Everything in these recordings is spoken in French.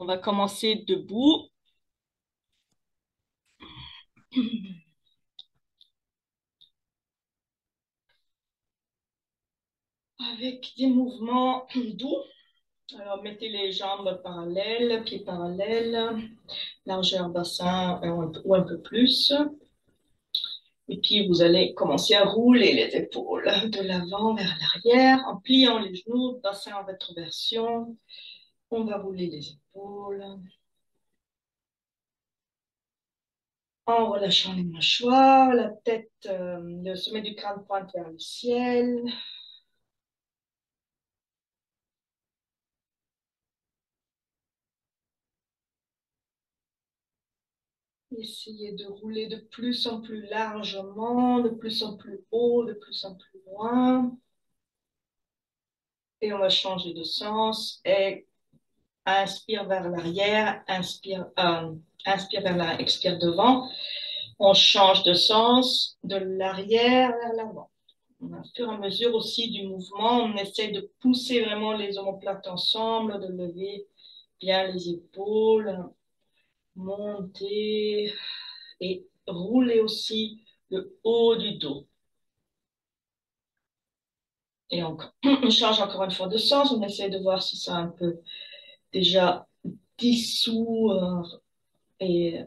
On va commencer debout. Avec des mouvements doux. Alors, mettez les jambes parallèles, pieds parallèles, largeur bassin ou un peu plus. Et puis, vous allez commencer à rouler les épaules de l'avant vers l'arrière en pliant les genoux, bassin en rétroversion. On va rouler les épaules en relâchant les mâchoires, la tête, le sommet du crâne pointe vers le ciel. Essayez de rouler de plus en plus largement, de plus en plus haut, de plus en plus loin. Et on va changer de sens. Et inspire vers l'arrière, inspire vers l'arrière, expire devant. On change de sens de l'arrière vers l'avant. Au fur et à mesure aussi du mouvement, on essaie de pousser vraiment les omoplates ensemble, de lever bien les épaules, monter et rouler aussi le haut du dos. Et on change encore une fois de sens. On essaie de voir si ça a un peu déjà dissous et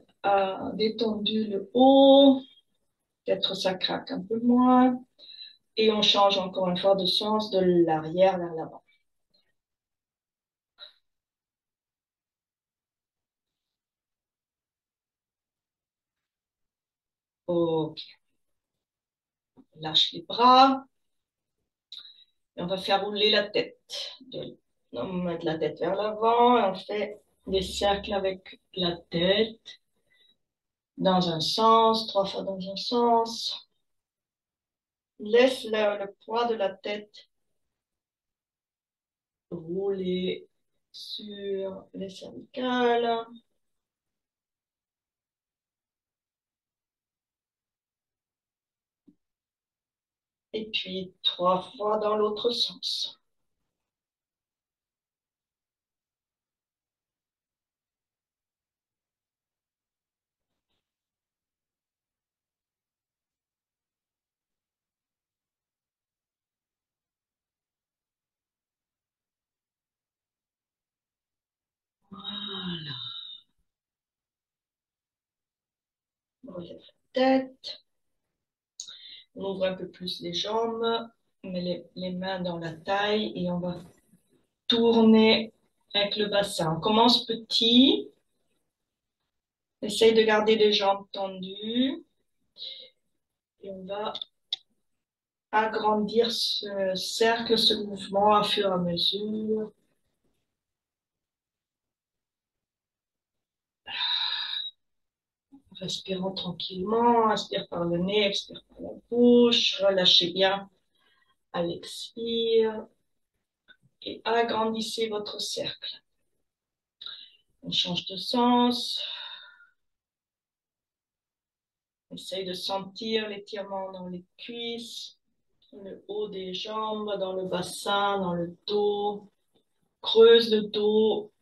détendu le haut. Peut-être ça craque un peu moins. Et on change encore une fois de sens de l'arrière vers l'avant. Ok. Lâche les bras. Et on va faire rouler la tête. On va mettre la tête vers l'avant et on fait des cercles avec la tête dans un sens, 3 fois dans un sens. Laisse le poids de la tête rouler sur les cervicales. Et puis 3 fois dans l'autre sens. Voilà. On relève la tête. On ouvre un peu plus les jambes. On met les mains dans la taille et on va tourner avec le bassin. On commence petit. Essaye de garder les jambes tendues. Et on va agrandir ce cercle, ce mouvement à fur et à mesure. Respirons tranquillement, inspire par le nez, expire par la bouche, relâchez bien à l'expire et agrandissez votre cercle. On change de sens. Essaye de sentir l'étirement dans les cuisses, dans le haut des jambes, dans le bassin, dans le dos. Creuse le dos.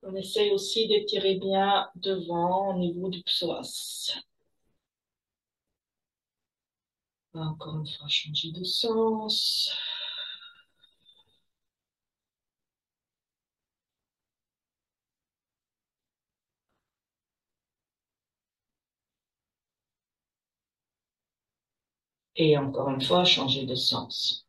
On essaye aussi d'étirer bien devant au niveau du psoas. On va encore une fois changer de sens. Et encore une fois, changer de sens.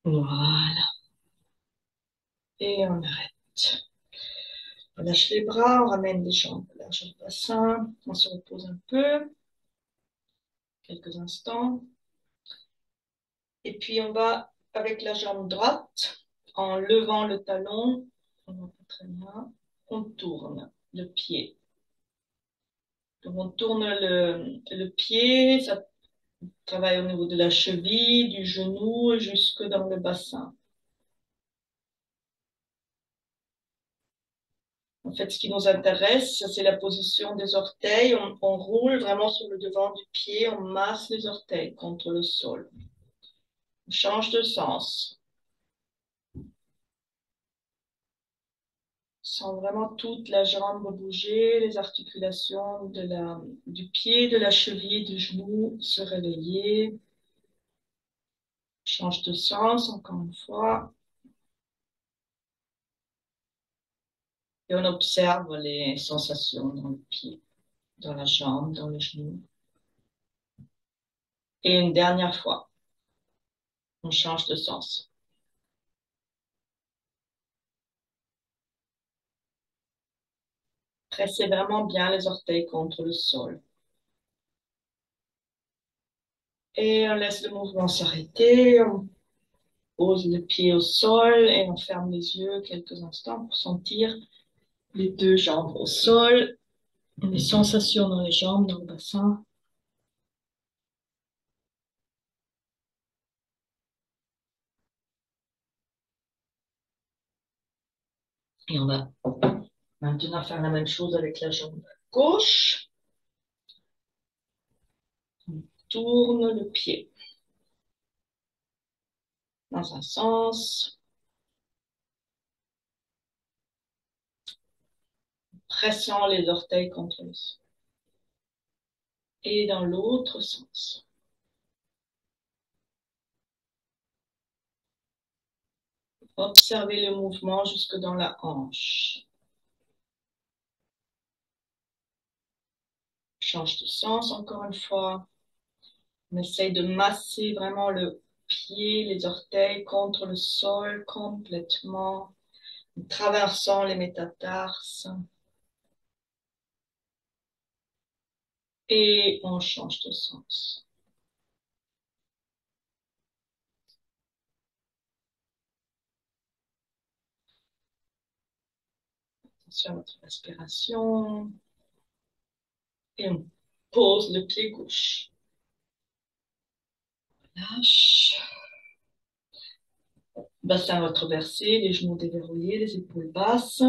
Voilà. Et on arrête. On lâche les bras, on ramène les jambes large le bassin. On se repose un peu, quelques instants. Et puis on va avec la jambe droite, en levant le talon, on va pas très bien, on tourne le pied. Donc on tourne le pied, ça travaille au niveau de la cheville, du genou jusque dans le bassin. En fait, ce qui nous intéresse, c'est la position des orteils. On roule vraiment sur le devant du pied, on masse les orteils contre le sol. On change de sens. Sent vraiment toute la jambe bouger, les articulations du pied, de la cheville, du genou se réveiller. Change de sens encore une fois. Et on observe les sensations dans le pied, dans la jambe, dans le genou. Et une dernière fois, on change de sens. Pressez vraiment bien les orteils contre le sol. Et on laisse le mouvement s'arrêter. On pose le pied au sol et on ferme les yeux quelques instants pour sentir les deux jambes au sol, les sensations dans les jambes, dans le bassin. Et on va maintenant faire la même chose avec la jambe gauche. On tourne le pied dans un sens, pressant les orteils contre le sol. Et dans l'autre sens. Observez le mouvement jusque dans la hanche. Change de sens encore une fois. On essaye de masser vraiment le pied, les orteils contre le sol complètement, en traversant les métatarses. Et on change de sens. Attention à votre respiration. Et on pose le pied gauche. Lâche. Bassin retroversé, les genoux déverrouillés, les épaules basses.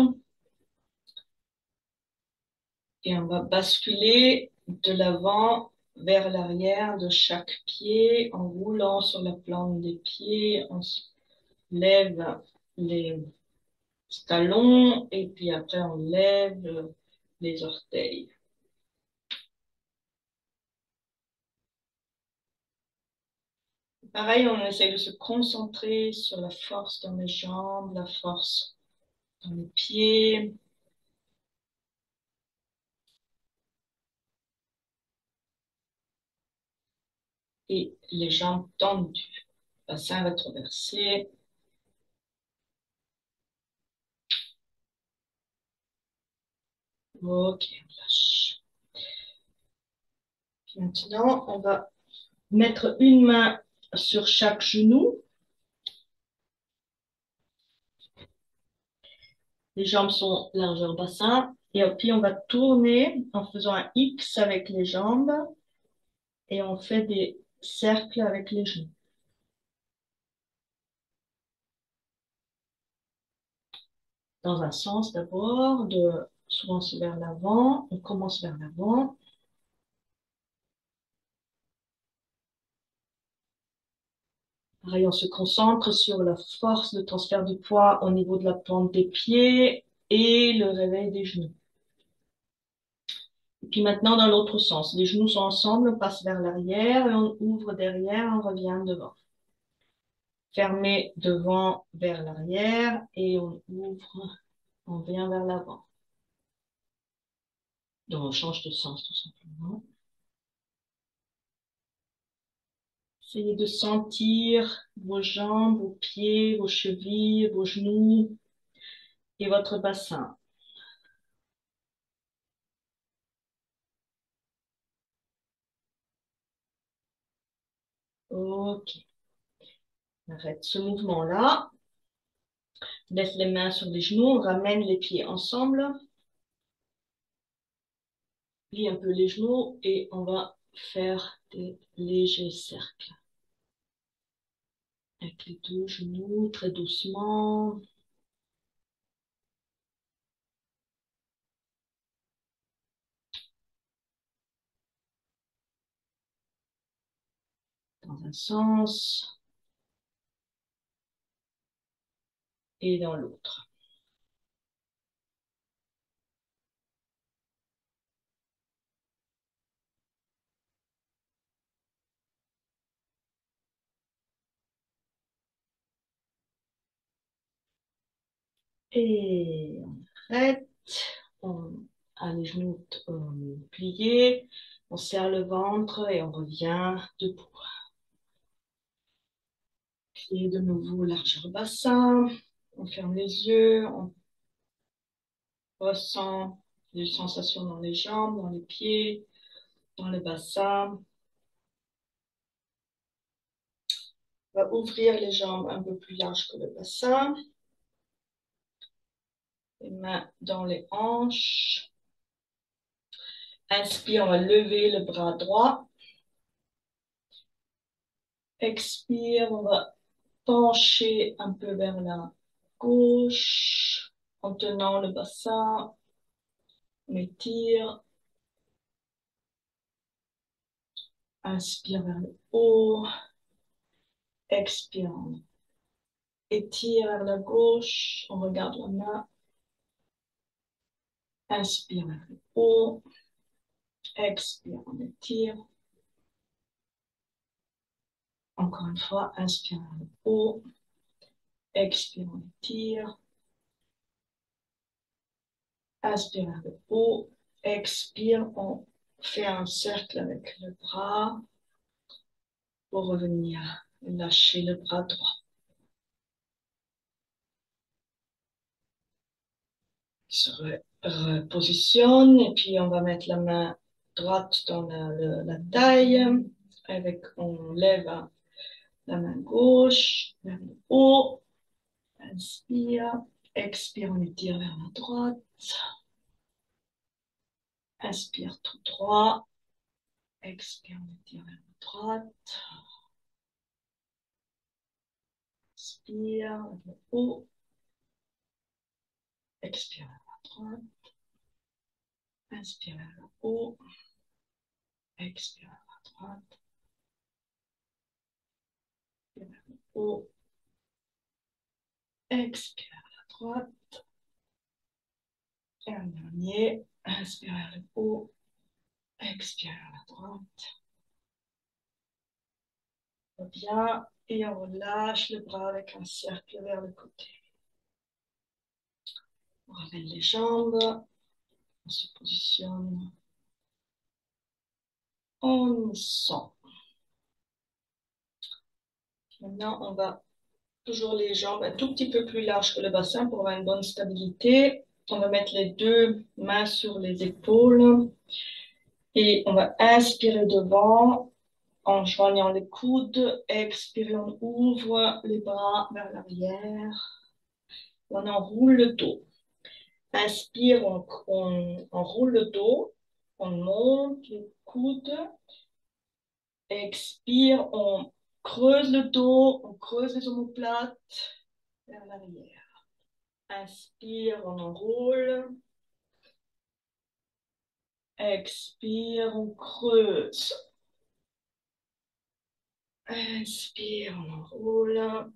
Et on va basculer de l'avant vers l'arrière de chaque pied en roulant sur la plante des pieds. On lève les talons et puis après on lève les orteils. Pareil, on essaie de se concentrer sur la force dans les jambes, la force dans les pieds. Et les jambes tendues. Bassin retroversé. Ok, on lâche. Puis maintenant, on va mettre une main sur chaque genou. Les jambes sont largeur bassin. Et puis, on va tourner en faisant un X avec les jambes. Et on fait des cercles avec les genoux. Dans un sens d'abord, souvent c'est vers l'avant. On commence vers l'avant. Pareil, on se concentre sur la force de transfert du poids au niveau de la plante des pieds et le réveil des genoux. Et puis maintenant, dans l'autre sens, les genoux sont ensemble, on passe vers l'arrière et on ouvre derrière, on revient devant. Fermé devant vers l'arrière et on ouvre, on vient vers l'avant. Donc on change de sens tout simplement. Essayez de sentir vos jambes, vos pieds, vos chevilles, vos genoux et votre bassin. Ok, arrête ce mouvement-là. Laisse les mains sur les genoux, on ramène les pieds ensemble. Plie un peu les genoux et on va faire des légers cercles. Avec les deux genoux, très doucement. dans un sens et dans l'autre. Et on arrête. On a les genoux pliés. On serre le ventre et on revient debout. Et de nouveau, largeur bassin. On ferme les yeux. On ressent des sensations dans les jambes, dans les pieds, dans le bassin. On va ouvrir les jambes un peu plus larges que le bassin. Les mains dans les hanches. Inspire, on va lever le bras droit. Expire, on va pencher un peu vers la gauche en tenant le bassin. On étire. Inspire vers le haut. Expire, on étire vers la gauche. On regarde la main. Inspire vers le haut. Expire, on étire. Encore une fois, inspire vers le haut. Expire, on étire. Inspire vers le haut. Expire, on fait un cercle avec le bras pour revenir lâcher le bras droit. Il se repositionne et puis on va mettre la main droite dans la taille. On lève la main gauche vers le haut. Inspire. Expire, on étire vers la droite. Inspire tout droit. Expire, on étire vers la droite. Inspire vers le haut. Expire vers la droite. Inspire vers le haut. Expire vers la droite. Inspire vers le haut. Expire vers la droite. Et un dernier. Inspire vers le haut. Expire vers la droite. Bien. Et on relâche le bras avec un cercle vers le côté. On ramène les jambes. On se positionne. On sent. Maintenant, on va toujours les jambes un tout petit peu plus larges que le bassin pour avoir une bonne stabilité. On va mettre les deux mains sur les épaules et on va inspirer devant en joignant les coudes. Expirer, on ouvre les bras vers l'arrière. On enroule le dos. Inspire, on roule le dos. On monte les coudes. Expire, on creuse le dos. On creuse les omoplates vers l'arrière. Inspire, on enroule. Expire, on creuse. Inspire, on enroule.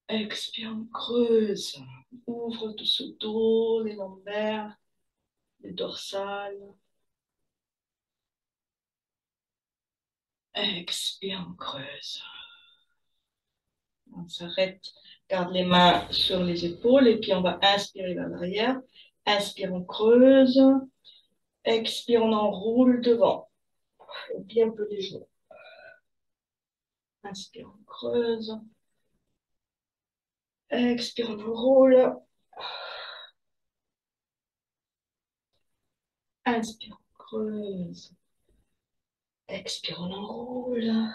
Expire, on creuse. Ouvre tout ce dos, les lombaires, les dorsales. Expire, on creuse. On s'arrête, garde les mains sur les épaules et puis on va inspirer vers l'arrière. Inspire, on creuse. Expire, on enroule devant. Oublie un peu les genoux. Inspire, on creuse. Expire, on enroule. Inspire, on creuse. Expire, on enroule.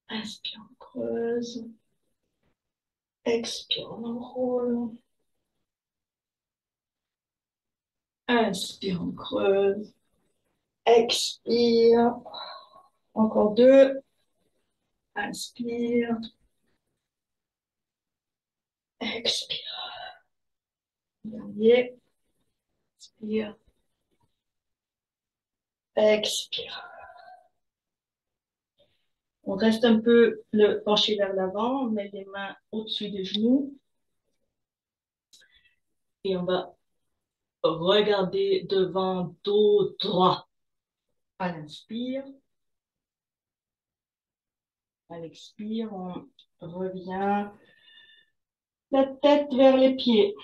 Inspire, on creuse. Expire, on enroule. Inspire, on creuse. Expire. Encore deux. Inspire. Expire. Dernier. Inspire. Expire. On reste un peu le penché vers l'avant, on met les mains au-dessus des genoux et on va regarder devant, dos droit. À l'inspire, à l'expire, on revient la tête vers les pieds.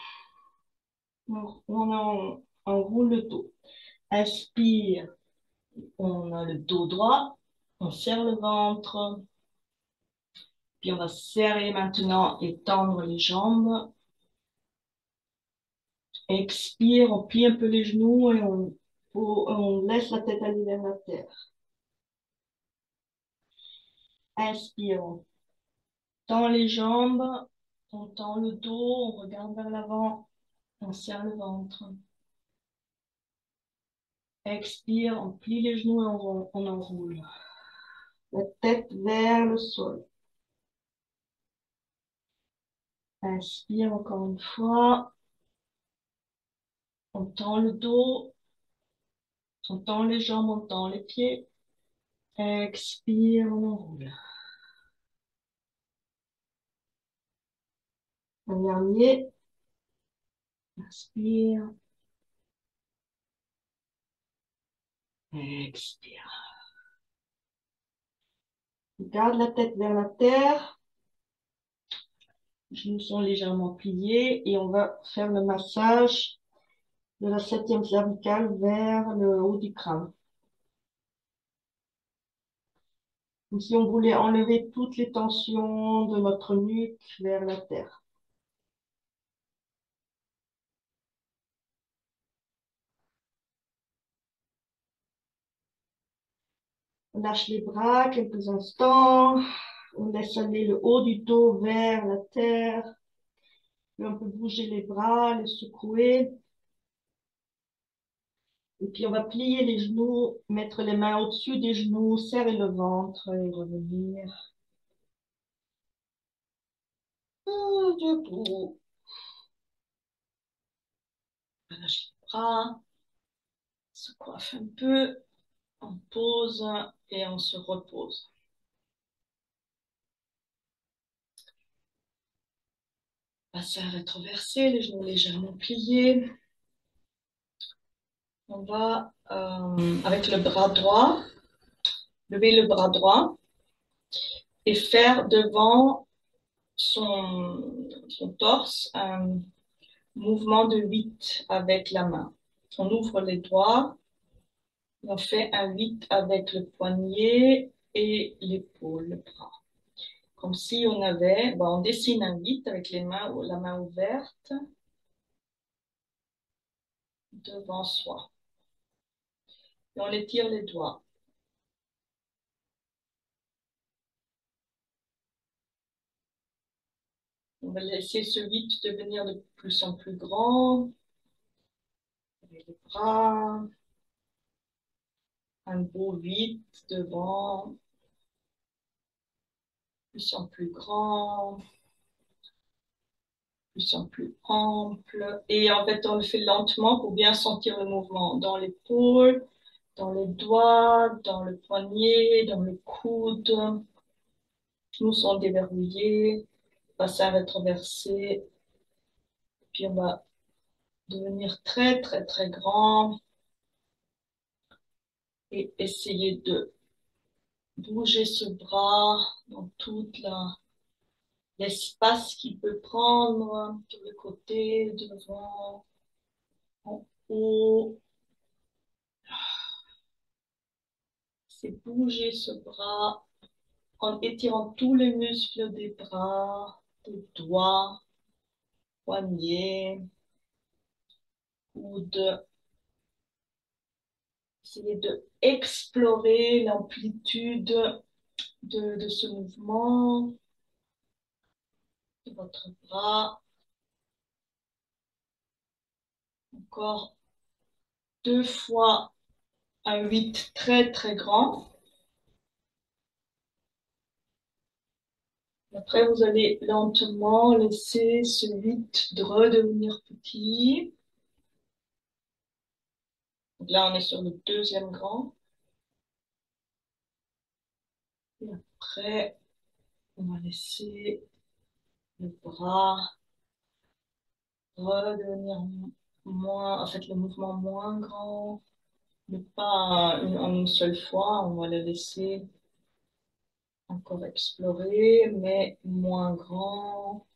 On roule le dos. Inspire, on a le dos droit, on serre le ventre, puis on va serrer maintenant et tendre les jambes. Expire, on plie un peu les genoux et on laisse la tête aller vers la terre. Inspire, on tend les jambes, on tend le dos, on regarde vers l'avant, on serre le ventre. Expire, on plie les genoux et on enroule. La tête vers le sol. Inspire encore une fois. On tend le dos, on tend les jambes, on tend les pieds. Expire, on enroule. Un dernier. Inspire. Expire. Garde la tête vers la terre. Les genoux sont légèrement pliés et on va faire le massage de la 7e cervicale vers le haut du crâne. Comme si on voulait enlever toutes les tensions de notre nuque vers la terre. On lâche les bras quelques instants. On laisse aller le haut du dos vers la terre. Puis on peut bouger les bras, les secouer. Et puis on va plier les genoux, mettre les mains au-dessus des genoux, serrer le ventre et revenir. Debout. On lâche les bras, se coiffe un peu, on pose et on se repose. Bassin rétroversé, les genoux légèrement pliés. On va, avec le bras droit, lever le bras droit et faire devant son torse un mouvement de 8 avec la main. On ouvre les doigts, et on fait un 8 avec le poignet et l'épaule, le bras. Comme si on avait, on dessine un 8 avec la main ouverte devant soi. Et on étire les doigts. On va laisser ce 8 devenir de plus en plus grand. Avec les bras. Un beau 8 devant. Plus en plus grand. Plus en plus ample. Et en fait, on le fait lentement pour bien sentir le mouvement dans l'épaule, dans les doigts, dans le poignet, dans le coude. Nous sont déverrouillés, bassin rétroversé. Puis on va devenir très, très, très grand et essayer de bouger ce bras dans toute l'espace qu'il peut prendre, sur le côté, devant, en haut. C'est bouger ce bras en étirant tous les muscles des bras, des doigts, poignets, coudes. Essayez de explorer l'amplitude de ce mouvement de votre bras. Encore 2 fois un 8 très très grand. Après, vous allez lentement laisser ce 8 de redevenir petit. Donc là, on est sur le 2e grand. Et après, on va laisser le bras redevenir moins, en fait, le mouvement moins grand, mais pas en une seule fois. On va le laisser encore explorer, mais moins grand,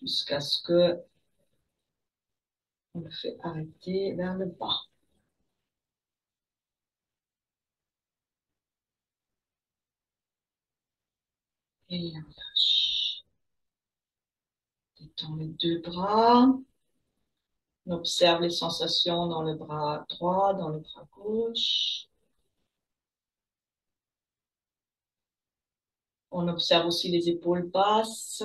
jusqu'à ce que on le fait arrêter vers le bas. Et on lâche. Détend les deux bras. On observe les sensations dans le bras droit, dans le bras gauche. On observe aussi les épaules basses.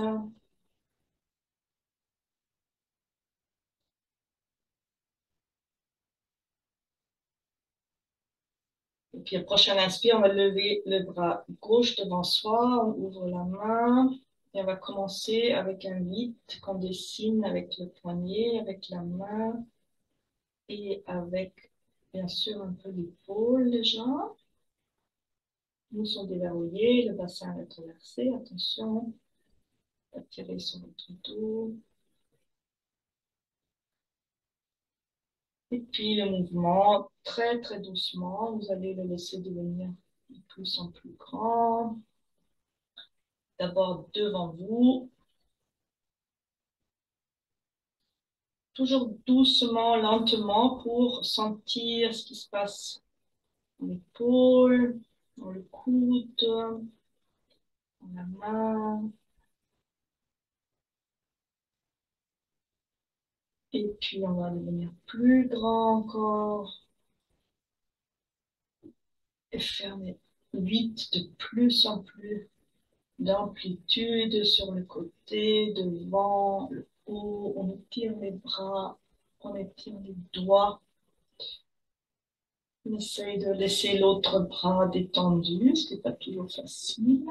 Et puis, au prochain inspire, on va lever le bras gauche devant soi. On ouvre la main. Et on va commencer avec un 8 qu'on dessine avec le poignet, avec la main et avec, bien sûr, un peu l'épaule déjà. Nous sont déverrouillés, le bassin est traversé. Attention, attirez sur votre dos. Et puis le mouvement, très très doucement, vous allez le laisser devenir de plus en plus grand. D'abord devant vous, toujours doucement, lentement pour sentir ce qui se passe dans l'épaule, dans le coude, dans la main. Et puis on va devenir plus grand encore et faire des 8 de plus en plus d'amplitude sur le côté, devant, le haut. On étire les bras, on étire les doigts. On essaye de laisser l'autre bras détendu, ce qui n'est pas toujours facile.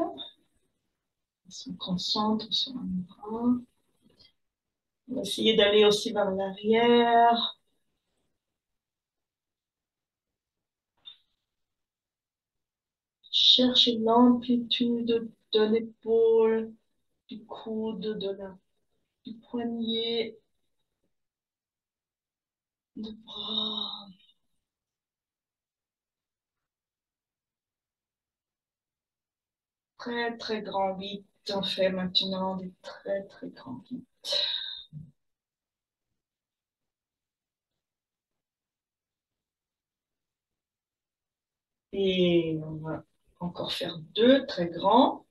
On se concentre sur un bras. On va essayer d'aller aussi vers l'arrière. Chercher l'amplitude de l'épaule, du coude, du poignet, du bras. Très, très grand vide. On fait maintenant des très, très grands vides. Et on va encore faire deux très grands.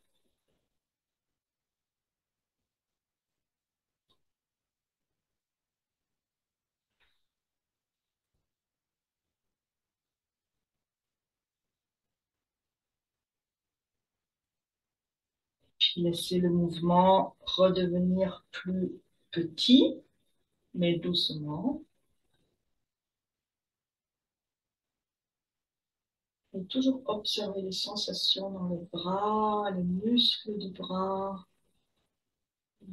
Puis laisser le mouvement redevenir plus petit, mais doucement. Et toujours observer les sensations dans le bras, les muscles du bras,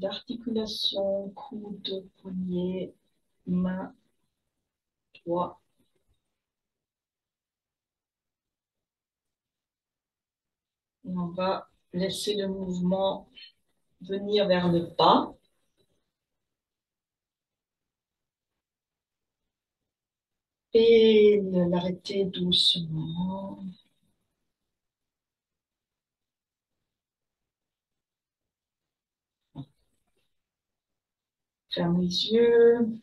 l'articulation, coude, poignet, main, doigt. Et on va laisser le mouvement venir vers le bas. Et l'arrêter doucement. Ferme les yeux.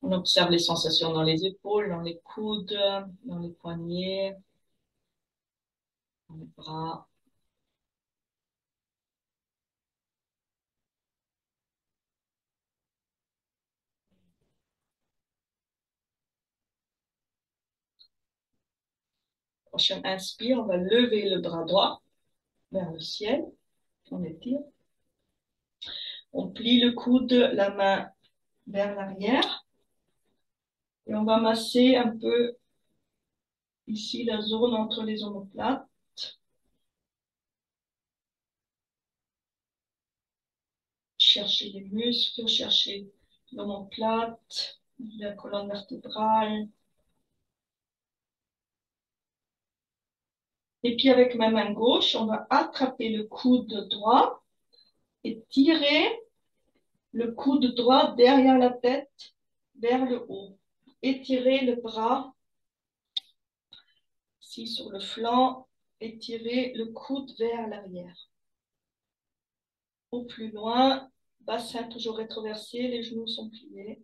On observe les sensations dans les épaules, dans les coudes, dans les poignets, dans les bras. Prochaine inspire, on va lever le bras droit vers le ciel. On étire. On plie le coude, la main vers l'arrière. Et on va masser un peu ici la zone entre les omoplates. cherchez les muscles, cherchez l'omoplate, la colonne vertébrale. Et puis avec ma main gauche, on va attraper le coude droit et tirer le coude droit derrière la tête vers le haut. Étirez le bras ici sur le flanc, étirez le coude vers l'arrière. Au plus loin, bassin toujours rétroversé, les genoux sont pliés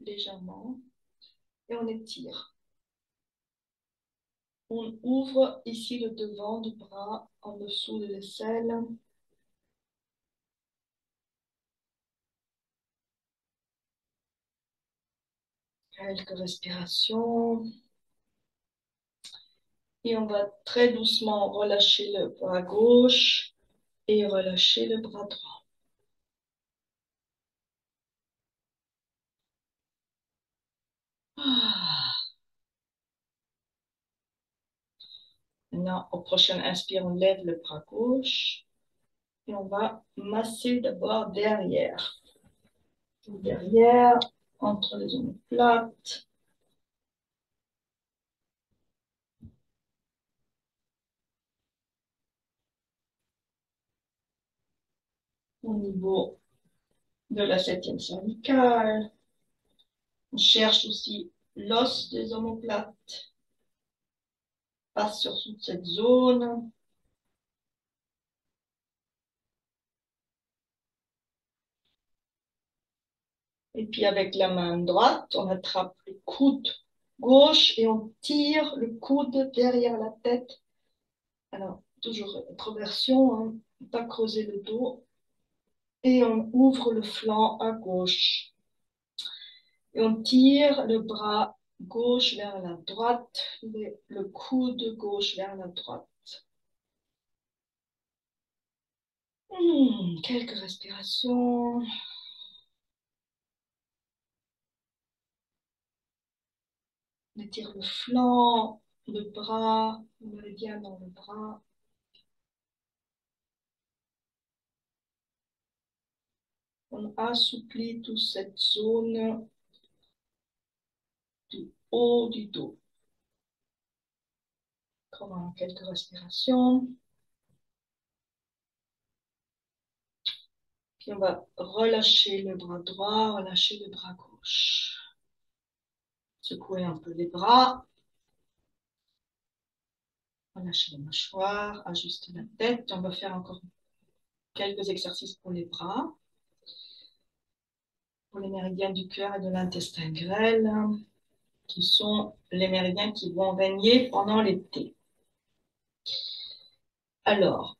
légèrement et on étire. On ouvre ici le devant du bras en dessous de l'aisselle. Quelques respirations. Et on va très doucement relâcher le bras gauche et relâcher le bras droit. Ah. Maintenant, au prochain inspire, on lève le bras gauche et on va masser d'abord derrière. Derrière, entre les omoplates. Au niveau de la septième cervicale. On cherche aussi l'os des omoplates. Passe sur toute cette zone. Et puis avec la main droite, on attrape le coude gauche et on tire le coude derrière la tête. Alors, toujours rétroversion, hein, pas creuser le dos. Et on ouvre le flanc à gauche. Et on tire le bras gauche vers la droite, le coude gauche vers la droite. Quelques respirations. On étire le flanc, le bras, le méridien dans le bras. On assouplit toute cette zone du haut du dos. Encore quelques respirations. Puis on va relâcher le bras droit, relâcher le bras gauche. Secouer un peu les bras. Relâcher la mâchoire, ajuster la tête. On va faire encore quelques exercices pour les bras. Pour les méridiens du cœur et de l'intestin grêle, qui sont les méridiens qui vont régner pendant l'été. Alors,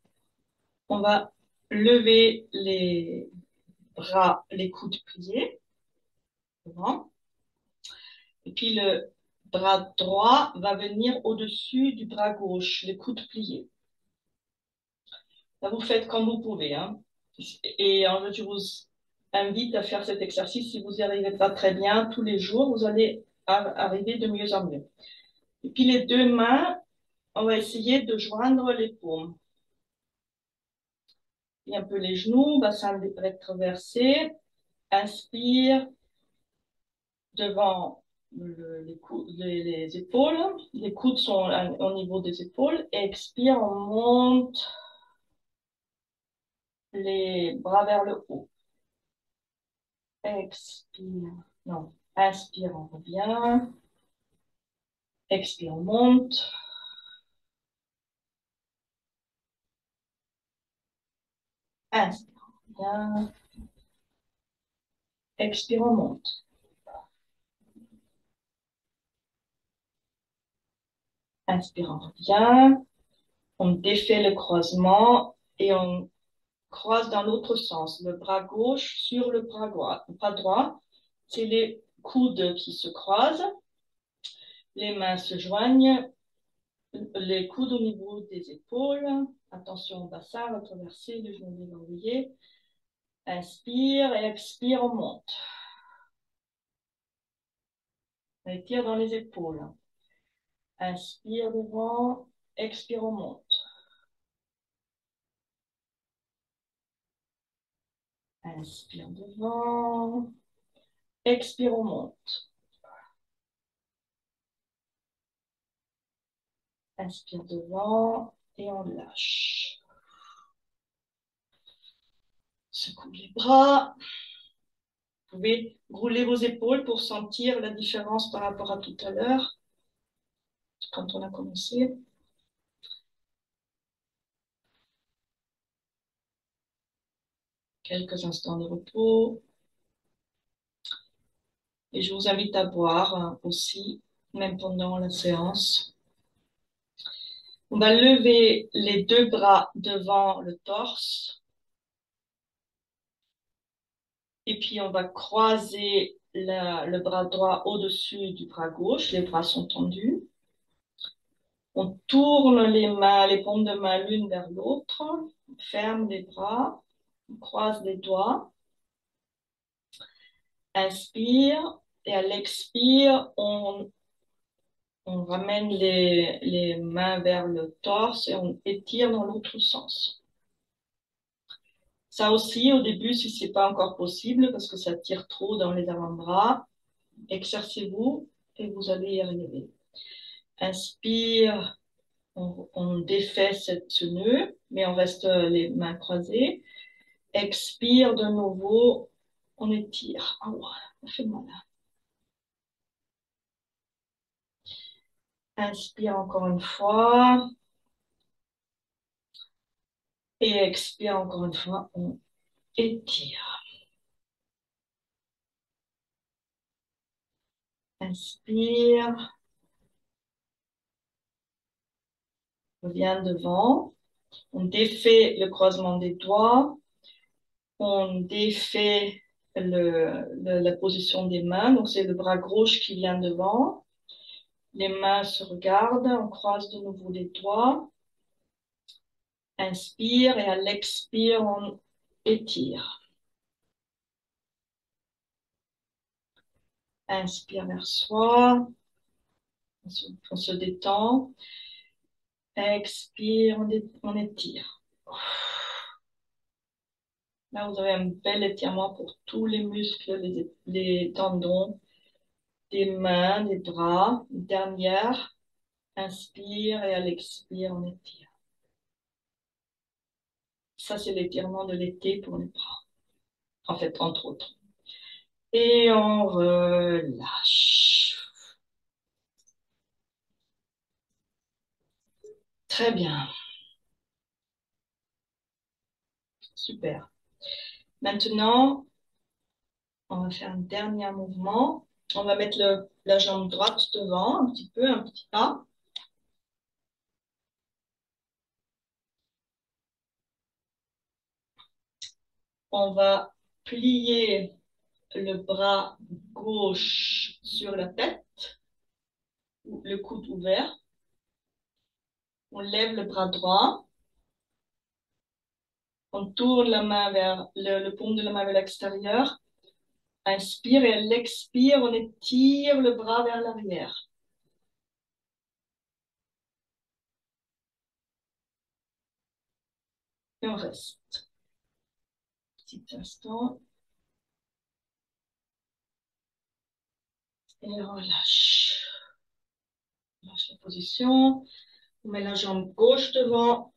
on va lever les bras, les coudes pliés, devant. Et puis le bras droit va venir au-dessus du bras gauche, les coudes pliés. Là, vous faites comme vous pouvez, hein. Et en fait, je vous invite à faire cet exercice. Si vous n'y arrivez pas très bien tous les jours, vous allez arriver de mieux en mieux. Et puis les deux mains, on va essayer de joindre les paumes. Et un peu les genoux, bassin rétroversé. Inspire devant les épaules. Les coudes sont au niveau des épaules. Expire, on monte les bras vers le haut. Expire. Non. Inspire, on revient. Expire, on monte. Inspire, on revient. Expire, on monte. Inspire, on revient. On défait le croisement et on croise dans l'autre sens. Le bras gauche sur le bras droit. Le bras droit, c'est les coudes qui se croisent. Les mains se joignent. Les coudes au niveau des épaules. Attention au bassin, retraverser le genou déverrouillé. Inspire et expire, on monte. On étire dans les épaules. Inspire devant, expire, on monte. Inspire devant. Expire, on monte. Inspire devant et on lâche. Secoue les bras. Vous pouvez rouler vos épaules pour sentir la différence par rapport à tout à l'heure, quand on a commencé. Quelques instants de repos. Et je vous invite à boire aussi, même pendant la séance. On va lever les deux bras devant le torse. Et puis, on va croiser le bras droit au-dessus du bras gauche. Les bras sont tendus. On tourne les mains, les paumes de main l'une vers l'autre. On ferme les bras. On croise les doigts. Inspire. Et à l'expire, on ramène les mains vers le torse et on étire dans l'autre sens. Ça aussi, au début, si c'est pas encore possible, parce que ça tire trop dans les avant-bras, exercez-vous et vous allez y arriver. Inspire, on défait ce nœud, mais on reste les mains croisées. Expire de nouveau, on étire. Oh, ça fait mal. Inspire encore une fois. Et expire encore une fois, on étire. Inspire. On vient devant. On défait le croisement des doigts. On défait la position des mains. Donc, c'est le bras gauche qui vient devant. Les mains se regardent. On croise de nouveau les doigts. Inspire et à l'expire, on étire. Inspire vers soi. On se détend. Expire, on étire. Là, vous avez un bel étirement pour tous les muscles, les tendons, des mains, des bras. Dernière, inspire et à l'expire, on étire. Ça, c'est l'étirement de l'été pour les bras. En fait, entre autres. Et on relâche. Très bien. Super. Maintenant, on va faire un dernier mouvement. On va mettre la jambe droite devant, un petit peu, un petit pas. On va plier le bras gauche sur la tête, le coude ouvert. On lève le bras droit. On tourne la main vers le paume de la main vers l'extérieur. Inspire et à l'expire, on étire le bras vers l'arrière. Et on reste. Petit instant. Et on relâche. On lâche la position. On met la jambe gauche devant.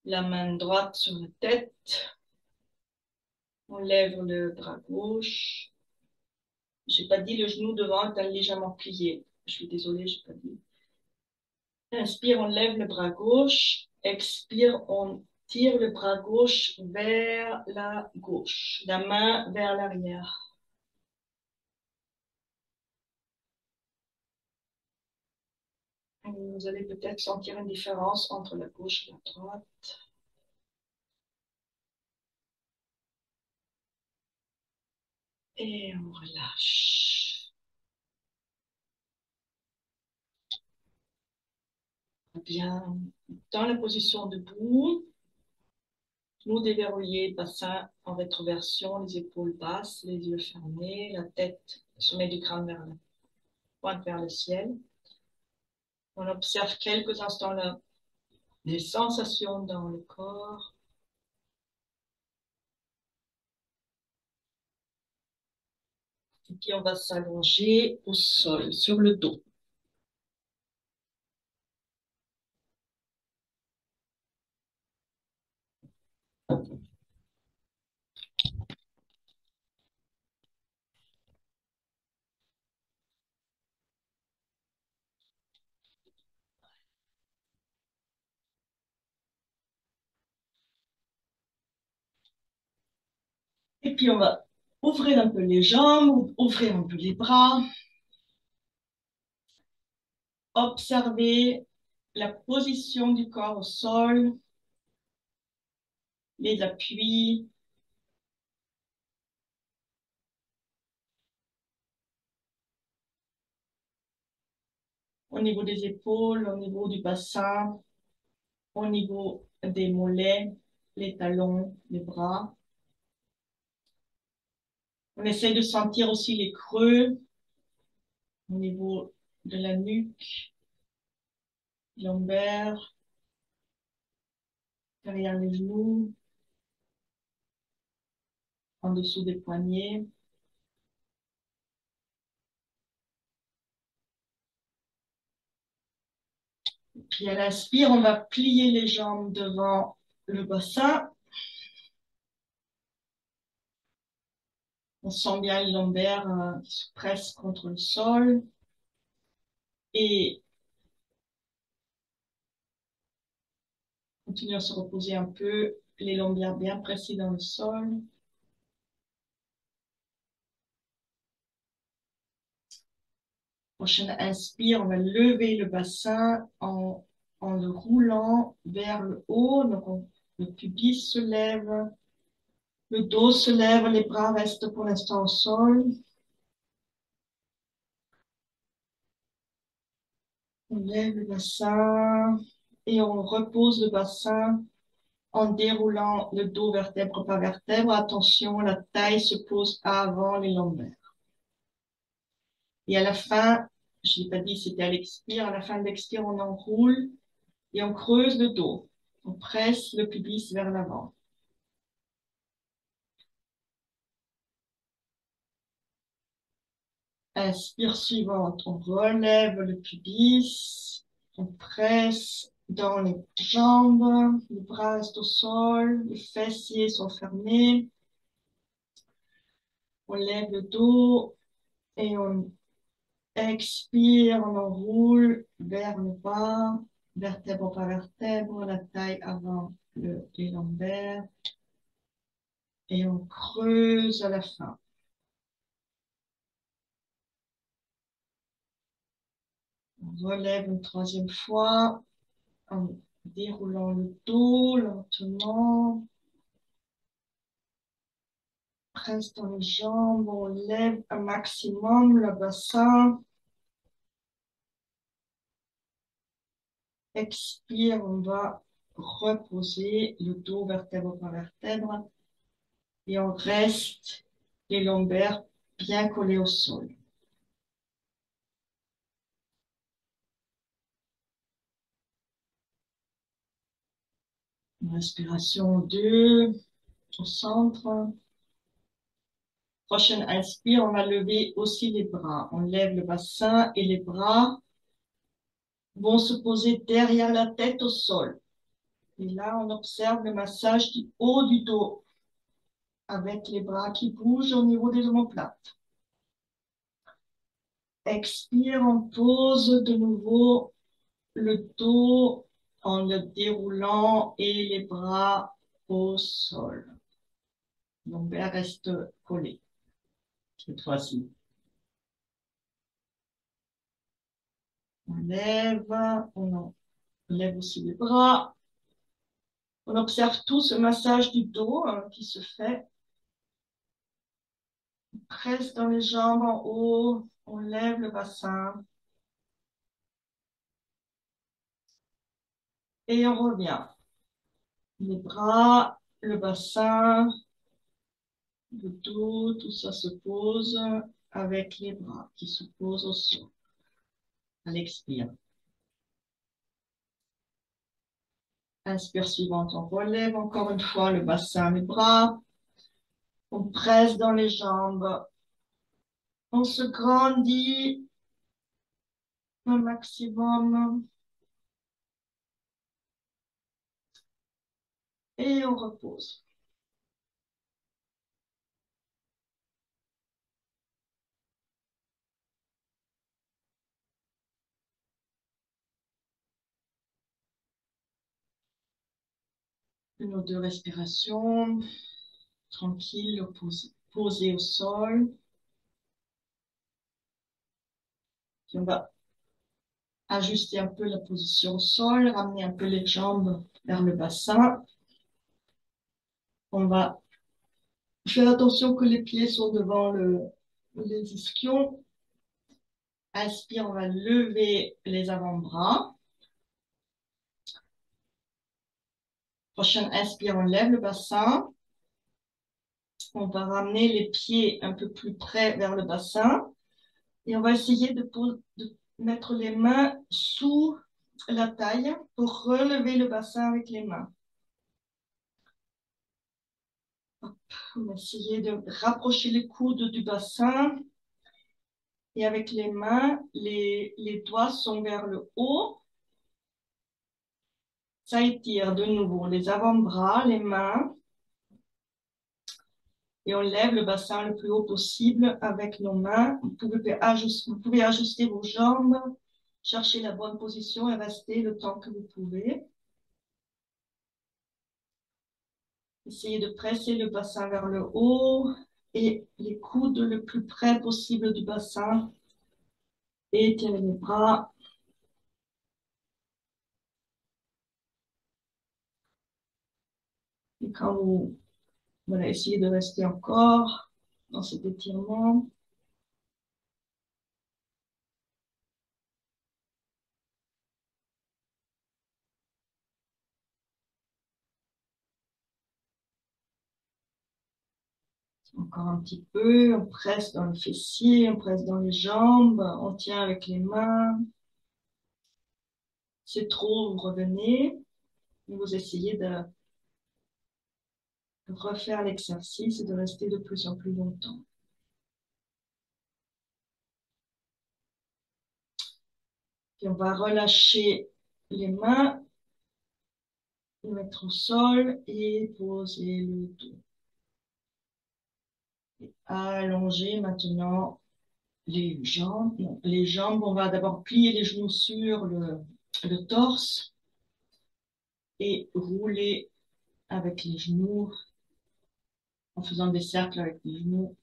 La main droite sur la tête. On lève le bras gauche. J'ai pas dit le genou devant est légèrement plié. Je suis désolée, j'ai pas dit. Inspire, on lève le bras gauche. Expire, on tire le bras gauche vers la gauche. La main vers l'arrière. Vous allez peut-être sentir une différence entre la gauche et la droite. Et on relâche. Bien. Dans la position debout, nous déverrouiller, bassin en rétroversion, les épaules basses, les yeux fermés, la tête, sommet du crâne vers la pointe vers le ciel. On observe quelques instants des sensations dans le corps. Et puis on va s'allonger au sol, sur le dos. Et puis on va ouvrir un peu les jambes, ouvrir un peu les bras. Observer la position du corps au sol, les appuis. Au niveau des épaules, au niveau du bassin, au niveau des mollets, les talons, les bras. On essaie de sentir aussi les creux au niveau de la nuque, lombaire, derrière les genoux, en dessous des poignets. Puis à l'inspire, on va plier les jambes devant le bassin. On sent bien le lombaire qui se presse contre le sol. Et continue à se reposer un peu, les lombaires bien pressés dans le sol. Prochaine inspire, on va lever le bassin en le roulant vers le haut. Donc le pubis se lève, le dos se lève, les bras restent pour l'instant au sol. On lève le bassin et on repose le bassin en déroulant le dos vertèbre par vertèbre. Attention, la taille se pose avant les lombaires. Et à la fin, je n'ai pas dit c'était à l'expire, à la fin de l'expire, on enroule et on creuse le dos. On presse le pubis vers l'avant. Inspire suivante, on relève le pubis, on presse dans les jambes, les bras restent au sol, les fessiers sont fermés. On lève le dos et on expire, on enroule vers le bas, vertèbre par vertèbre, la taille avant les lombaires. Et on creuse à la fin. On relève une troisième fois en déroulant le dos lentement. Presse dans les jambes, on lève un maximum le bassin. Expire, on va reposer le dos vertèbre par vertèbre et on reste les lombaires bien collés au sol. Respiration 2 au centre. Prochaine inspire, on va lever aussi les bras. On lève le bassin et les bras vont se poser derrière la tête au sol. Et là, on observe le massage du haut du dos avec les bras qui bougent au niveau des omoplates. Expire, on pose de nouveau le dos en le déroulant et les bras au sol. Lombaire reste collé cette fois-ci. On lève, on lève aussi les bras. On observe tout ce massage du dos qui se fait. On presse dans les jambes en haut, on lève le bassin et on revient. Les bras, le bassin, le dos, tout ça se pose avec les bras qui se posent au sol. À l'expire. Inspire suivante, on relève encore une fois le bassin, les bras. On presse dans les jambes. On se grandit un maximum et on repose. Une ou deux respirations, tranquille, posé au sol. Puis on va ajuster un peu la position au sol, ramener un peu les jambes vers le bassin. On va faire attention que les pieds sont devant les ischions. Inspire, on va lever les avant-bras. Prochaine inspire, on lève le bassin. On va ramener les pieds un peu plus près vers le bassin. Et on va essayer de mettre les mains sous la taille pour relever le bassin avec les mains. On va essayer de rapprocher les coudes du bassin. Et avec les mains, les doigts sont vers le haut. Ça étire de nouveau les avant-bras, les mains. Et on lève le bassin le plus haut possible avec nos mains. Vous pouvez ajuster vos jambes, chercher la bonne position et rester le temps que vous pouvez. Essayez de presser le bassin vers le haut et les coudes le plus près possible du bassin. Étirez les bras. Et quand vous voilà, essayez de rester encore dans cet étirement. Encore un petit peu, on presse dans le fessier, on presse dans les jambes, on tient avec les mains. C'est trop, vous revenez, vous essayez de refaire l'exercice et de rester de plus en plus longtemps. Puis on va relâcher les mains, les mettre au sol et poser le dos. Allonger maintenant les jambes. Non, les jambes, on va d'abord plier les genoux sur le torse et rouler avec les genoux en faisant des cercles avec les genoux.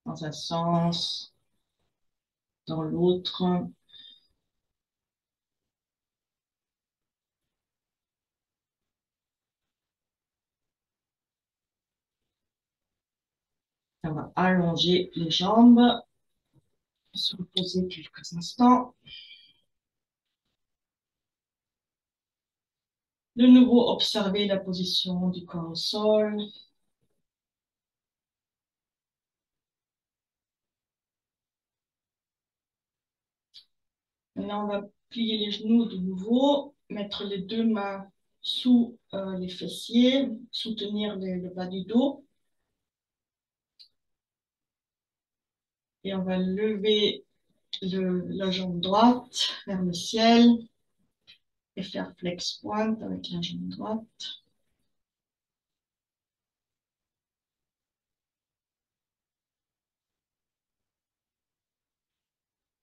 Dans un sens, dans l'autre. On va allonger les jambes, se reposer quelques instants. De nouveau, observez la position du corps au sol. Maintenant, on va plier les genoux de nouveau, mettre les deux mains sous les fessiers, soutenir le bas du dos. Et on va lever la jambe droite vers le ciel et faire flex point avec la jambe droite.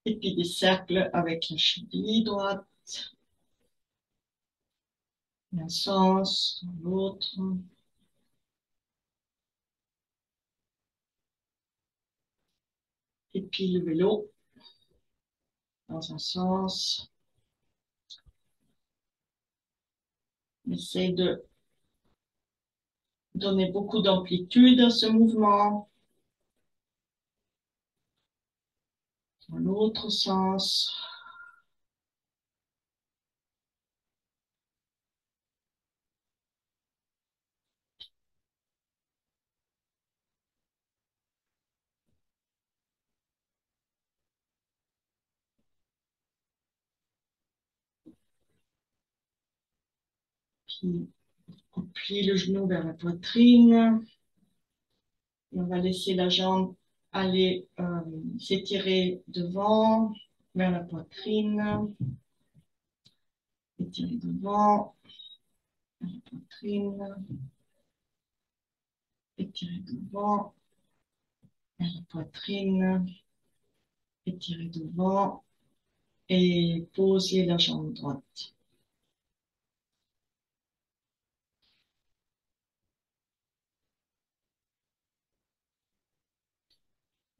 Et puis des cercles avec la cheville droite. Un sens, dans l'autre. Et puis le vélo dans un sens. On essaye de donner beaucoup d'amplitude à ce mouvement. Dans l'autre sens. On plie le genou vers la poitrine. Et on va laisser la jambe aller s'étirer devant, vers la poitrine. Étirer devant, vers la poitrine. Étirer devant, vers la poitrine. Étirer devant et poser la jambe droite.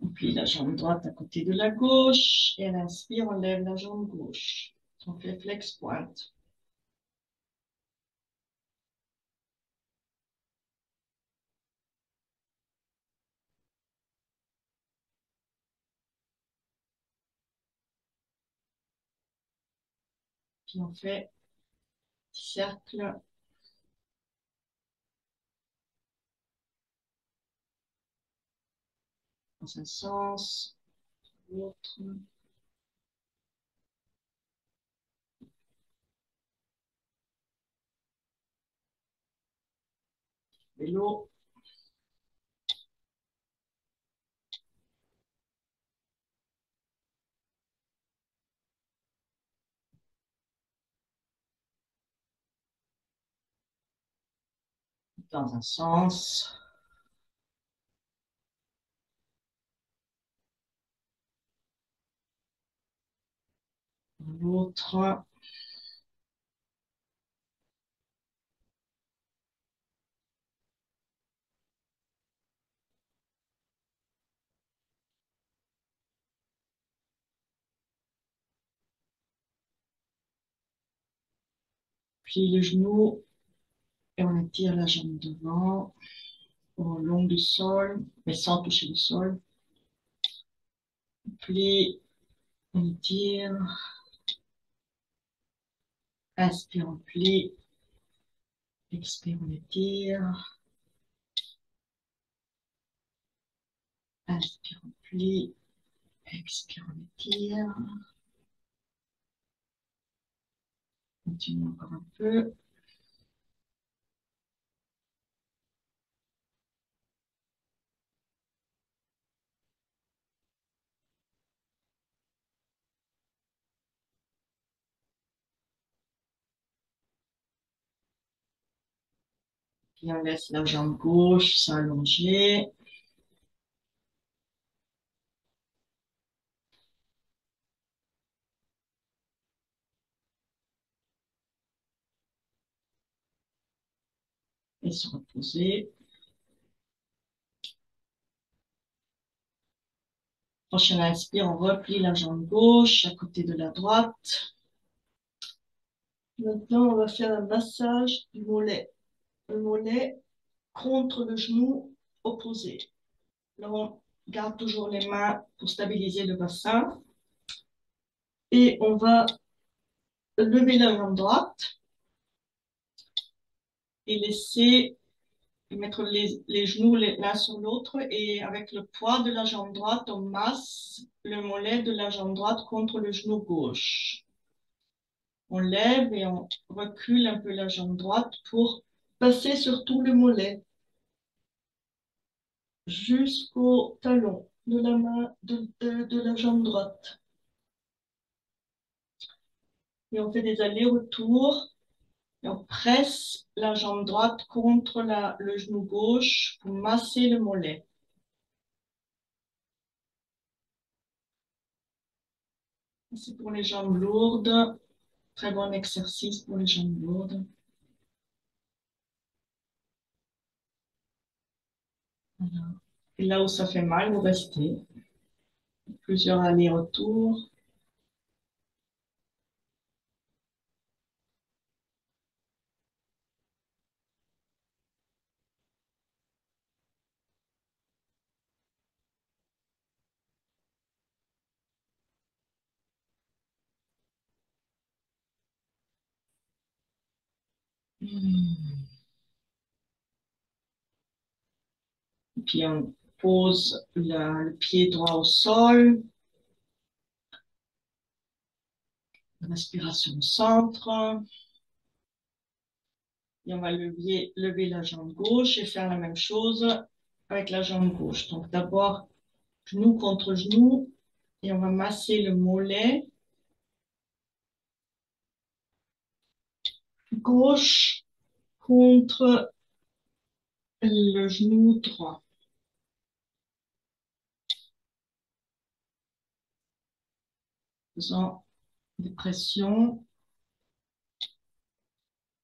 On plie la jambe droite à côté de la gauche et à l'inspire, on lève la jambe gauche. On fait flex pointe. Puis on fait petit cercle dans un sens, l'autre. Vélo. Dans un sens. Dans l'autre. Plie le genou et on étire la jambe devant au long du sol, mais sans toucher le sol. Plie, on étire. Inspire, on plie. Expire, on étire. Inspire, on plie. Expire, on étire. Continue encore un peu. Puis on laisse la jambe gauche s'allonger. Et se reposer. Prochaine inspire, on replie la jambe gauche à côté de la droite. Maintenant, on va faire un massage du mollet. Le mollet contre le genou opposé. Là, on garde toujours les mains pour stabiliser le bassin. Et on va lever la jambe droite et laisser mettre les genoux l'un sur l'autre. Et avec le poids de la jambe droite, on masse le mollet de la jambe droite contre le genou gauche. On lève et on recule un peu la jambe droite pour passer sur tout le mollet jusqu'au talon de la main de la jambe droite. Et on fait des allers-retours et on presse la jambe droite contre le genou gauche pour masser le mollet. C'est pour les jambes lourdes. Très bon exercice pour les jambes lourdes. Voilà. Et là où ça fait mal, vous restez. Plusieurs allers-retours. Puis on pose le pied droit au sol. Respiration au centre. Et on va lever la jambe gauche et faire la même chose avec la jambe gauche. Donc d'abord, genou contre genou et on va masser le mollet gauche contre le genou droit. Faisant des pressions.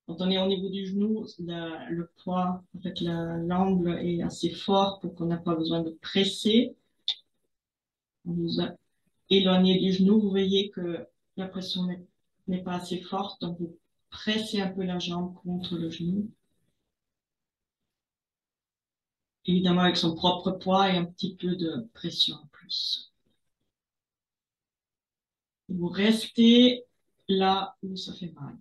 Quand on est au niveau du genou, le poids, en fait, l'angle est assez fort pour qu'on n'a pas besoin de presser. On vous a éloigné du genou, vous voyez que la pression n'est pas assez forte, donc vous pressez un peu la jambe contre le genou. Évidemment avec son propre poids et un petit peu de pression en plus. Vous restez là où ça fait mal.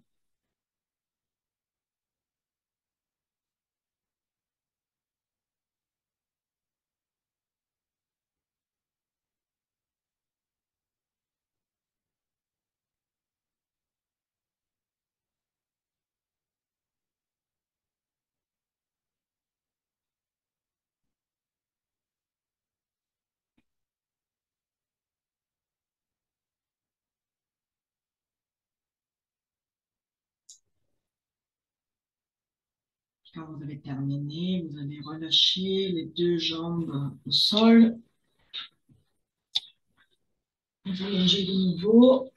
Quand vous avez terminé, vous allez relâcher les deux jambes au sol. Vous allongez de nouveau.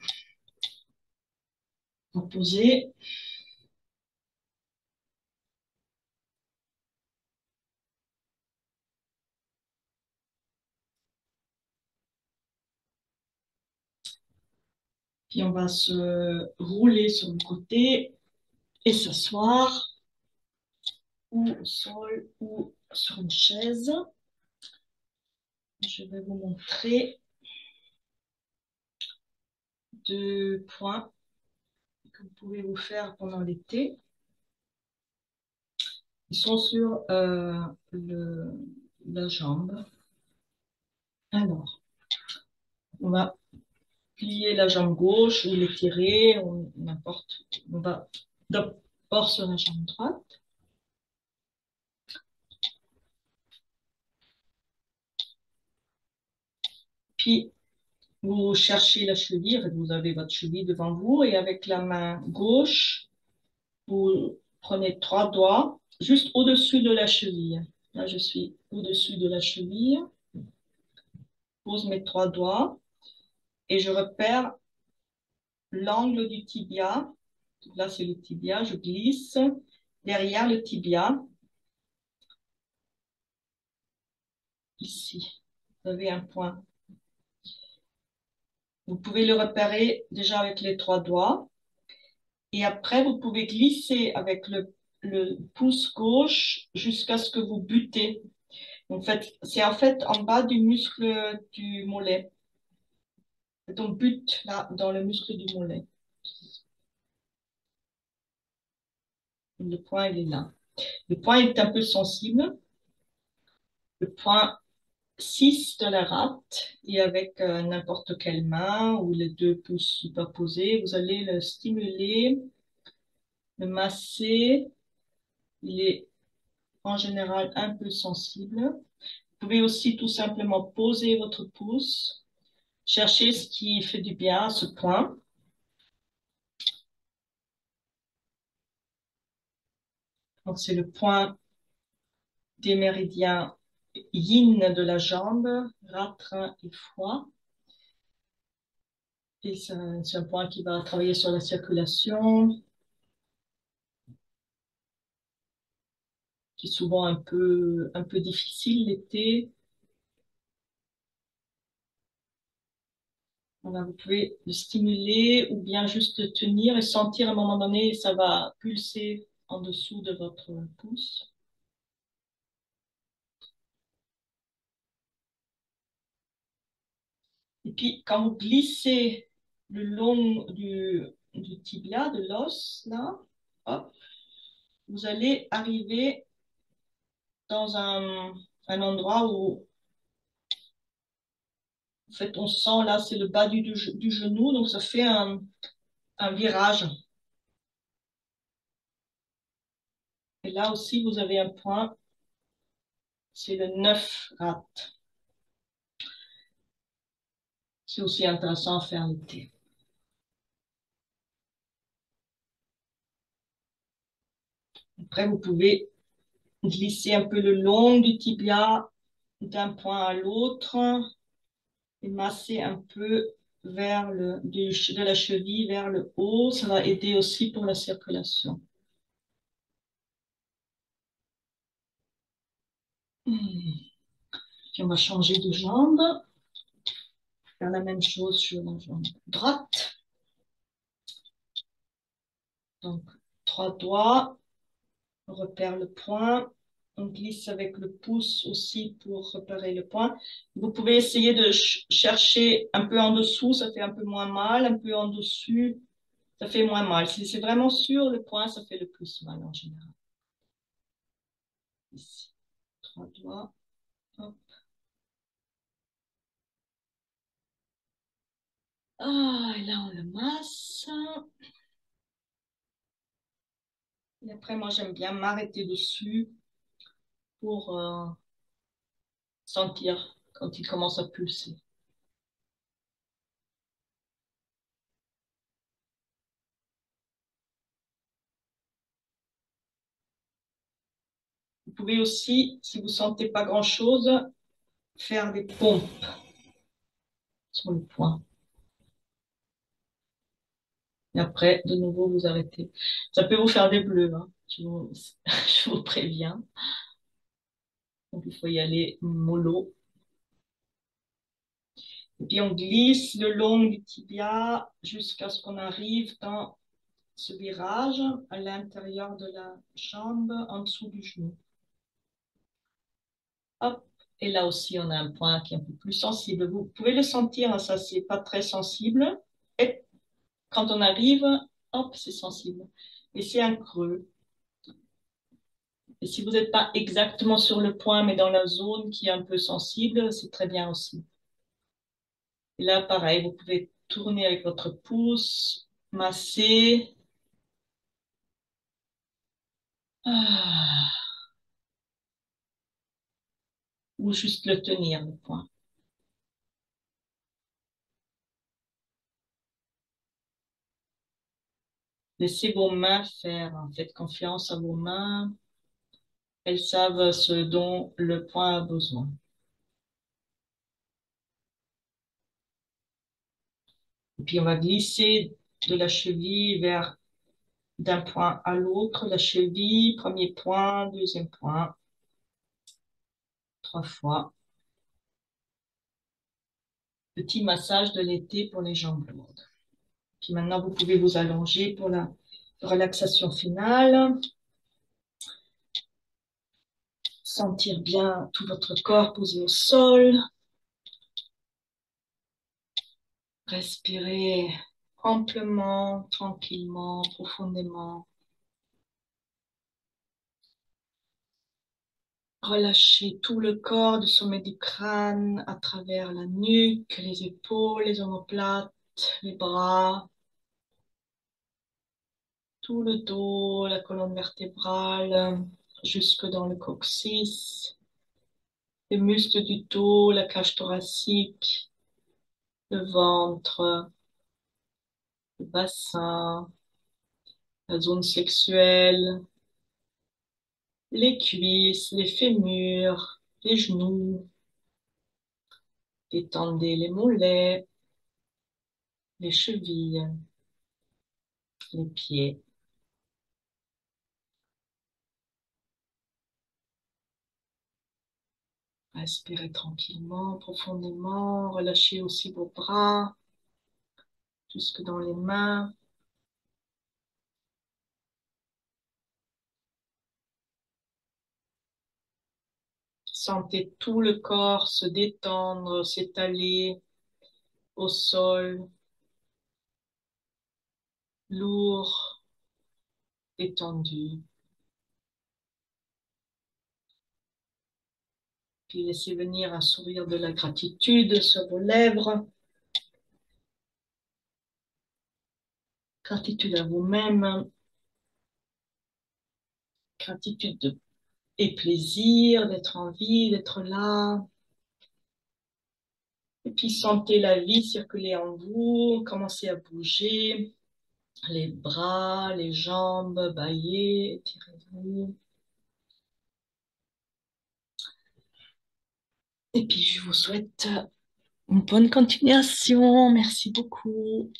Reposez. Puis on va se rouler sur le côté et s'asseoir ou au sol ou sur une chaise. Je vais vous montrer deux points que vous pouvez vous faire pendant l'été. Ils sont sur la jambe. Alors, on va plier la jambe gauche ou l'étirer, ou n'importe. On va d'abord sur la jambe droite. Puis, vous cherchez la cheville, vous avez votre cheville devant vous et avec la main gauche, vous prenez trois doigts juste au-dessus de la cheville. Là, je suis au-dessus de la cheville. Je pose mes trois doigts et je repère l'angle du tibia. Là, c'est le tibia. Je glisse derrière le tibia. Ici, vous avez un point. Vous pouvez le repérer déjà avec les trois doigts. Et après, vous pouvez glisser avec le pouce gauche jusqu'à ce que vous butez. En fait, c'est en fait en bas du muscle du mollet. On bute là dans le muscle du mollet. Le point, il est là. Le point est un peu sensible. Le point 6 de la rate et avec n'importe quelle main ou les deux pouces superposés, vous allez le stimuler, le masser. Il est en général un peu sensible. Vous pouvez aussi tout simplement poser votre pouce, chercher ce qui fait du bien à ce point. Donc c'est le point des méridiens yin de la jambe, rat, rein et foie. Et c'est un point qui va travailler sur la circulation, qui est souvent un peu difficile l'été. Voilà, vous pouvez le stimuler ou bien juste le tenir et sentir à un moment donné, ça va pulser en dessous de votre pouce. Et puis, quand vous glissez le long du tibia, de l'os, là, hop, vous allez arriver dans un endroit où, en fait, on sent là, c'est le bas du genou, donc ça fait un virage. Et là aussi, vous avez un point, c'est le 9 rate. C'est aussi intéressant à faire l'été. Après, vous pouvez glisser un peu le long du tibia d'un point à l'autre et masser un peu de la cheville vers le haut. Ça va aider aussi pour la circulation. Puis on va changer de jambe. Faire la même chose sur la jambe droite. Donc, 3 doigts, on repère le point. On glisse avec le pouce aussi pour repérer le point. Vous pouvez essayer de chercher un peu en dessous, ça fait un peu moins mal. Un peu en dessus, ça fait moins mal. Si c'est vraiment sur le point, ça fait le plus mal en général. Ici, 3 doigts. Hop. Ah, et là, on le masse. Et après, moi, j'aime bien m'arrêter dessus pour sentir quand il commence à pulser. Vous pouvez aussi, si vous sentez pas grand-chose, faire des pompes sur le point. Et après, de nouveau, vous arrêtez. Ça peut vous faire des bleus, hein. Je vous préviens. Donc, il faut y aller mollo. Et puis, on glisse le long du tibia jusqu'à ce qu'on arrive dans ce virage à l'intérieur de la jambe, en dessous du genou. Hop. Et là aussi, on a un point qui est un peu plus sensible. Vous pouvez le sentir, hein, ça, c'est pas très sensible. Et quand on arrive, hop, c'est sensible. Et c'est un creux. Et si vous n'êtes pas exactement sur le point, mais dans la zone qui est un peu sensible, c'est très bien aussi. Et là, pareil, vous pouvez tourner avec votre pouce, masser. Ah. Ou juste le tenir, le point. Laissez vos mains faire. Faites confiance à vos mains. Elles savent ce dont le point a besoin. Et puis, on va glisser de la cheville vers d'un point à l'autre, la cheville, premier point, deuxième point, 3 fois. Petit massage de l'été pour les jambes lourdes. Puis maintenant, vous pouvez vous allonger pour la relaxation finale. Sentir bien tout votre corps posé au sol. Respirez amplement, tranquillement, profondément. Relâchez tout le corps du sommet du crâne à travers la nuque, les épaules, les omoplates, les bras, tout le dos, la colonne vertébrale, jusque dans le coccyx, les muscles du dos, la cage thoracique, le ventre, le bassin, la zone sexuelle, les cuisses, les fémurs, les genoux. Détendez les mollets, les chevilles, les pieds. Respirez tranquillement, profondément. Relâchez aussi vos bras jusque dans les mains. Sentez tout le corps se détendre, s'étaler au sol, lourd, détendu. Puis laissez venir un sourire de la gratitude sur vos lèvres. Gratitude à vous-même. et plaisir d'être en vie, d'être là. Et puis sentez la vie circuler en vous, commencez à bouger les bras, les jambes, baillez, étirez-vous. Et puis je vous souhaite une bonne continuation. Merci beaucoup.